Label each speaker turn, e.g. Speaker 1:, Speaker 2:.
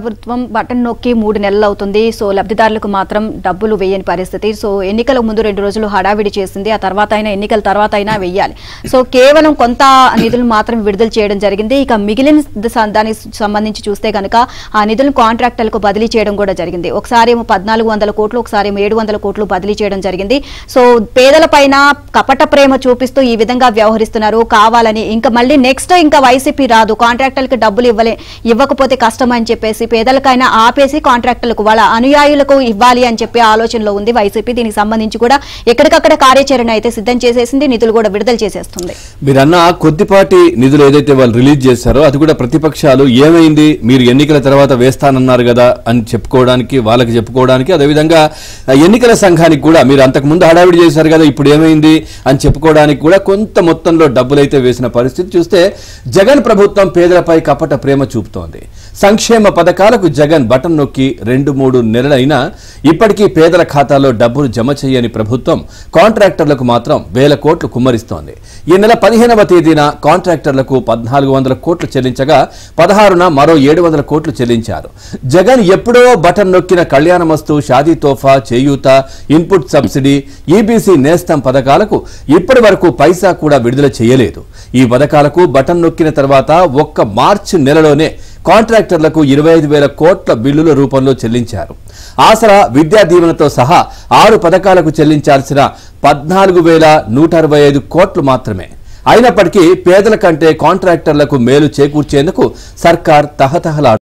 Speaker 1: ప్రభుత్వం బటన్ నొక్కి 3 నెలలు అవుతుంది. సో లబ్ధిదారులకు మాత్రం డబ్బులు వేయని పరిస్థితి. సో ఎన్నికల ముందు 2 రోజులు హడావిడి చేసింది. ఆ తర్వాత అయినా ఎన్నికల తర్వాత అయినా వేయాలి. సో కేవలం కొంత నిధులు మాత్రం విడుదల చేయడం జరిగింది. ఇక మిగిలిన దానికి సంబంధించి చూస్తే కనుక ఆ నిధులను కాంట్రాక్టర్లకు బదిలీ చేయడం కూడా జరిగింది. ఒకసారి 1400 కోట్లు, ఒకసారి 700 కోట్లు బదిలీ చేయడం జరిగింది. సో పేదల పైన కపట ప్రేమ చూపిస్తూ ఈ విధంగా వ్యవహరిస్తున్నారు కావాలని. ఇంకా మళ్ళీ నెక్స్ట్ ఇంకా వైసీపీ రాదు, కాంట్రాక్టర్లకు డబ్బులు ఇవ్వకపోతే కష్టం అని చెప్పేసి పేదలకైనా ఆపేసి కాంట్రాక్టర్లకు వాళ్ళ అనుయాయులకు ఇవ్వాలి అని చెప్పి ఆలోచనలో ఉంది వైసీపీ. దీనికి సంబంధించి కూడా ఎక్కడికక్కడ కార్యాచరణ అయితే సిద్ధం చేసేసింది, నిధులు కూడా విడుదల చేసేస్తుంది.
Speaker 2: మీరన్న కొద్దిపాటి నిధులు ఏదైతే వాళ్ళు రిలీజ్ చేశారో అది కూడా ప్రతిపక్షాలు ఏమైంది, మీరు ఎన్నికల తర్వాత వేస్తానన్నారు కదా అని చెప్పుకోవడానికి, వాళ్ళకి చెప్పుకోవడానికి, అదేవిధంగా ఎన్నికల సంఘానికి కూడా మీరు అంతకు ముందు హడావిడి చేశారు కదా ఇప్పుడు ఏమైంది అని చెప్పుకోవడానికి కూడా కొంత మొత్తంలో డబ్బులైతే వేసిన పరిస్థితి చూస్తే జగన్ ప్రభుత్వం పేదలపై కపట ప్రేమ చూపుతోంది. సంక్షేమ పథకాలకు జగన్ బటన్ నొక్కి 2-3 నెలలైనా ఇప్పటికీ పేదల ఖాతాలో డబ్బులు జమ చేయని ప్రభుత్వం కాంట్రాక్టర్లకు మాత్రం వేల కోట్లు కుమ్మరిస్తోంది. ఈ నెల 15వ తేదీన కాంట్రాక్టర్లకు 1400 కోట్లు చెల్లించగా 16న మరో 700 కోట్లు చెల్లించారు. జగన్ ఎప్పుడో బటన్ నొక్కిన కళ్యాణమస్తు, షాదీ తోఫా, చేయూత, ఇన్పుట్ సబ్సిడీ, ఈబీసీ నేస్తం పథకాలకు ఇప్పటి వరకు పైసా కూడా విడుదల చేయలేదు. ఈ పథకాలకు బటన్ నొక్కిన తర్వాత ఒక్క మార్చి నెలలోనే కాంట్రాక్టర్లకు 25,000 కోట్ల బిల్లుల రూపంలో చెల్లించారు. ఆసరా, విద్యా దీవెనతో సహా 6 పథకాలకు చెల్లించాల్సిన 14,165 కోట్లు మాత్రమే. అయినప్పటికీ పేదల కంటే కాంట్రాక్టర్లకు మేలు చేకూర్చేందుకు సర్కార్ తహతహలాడుతోంది.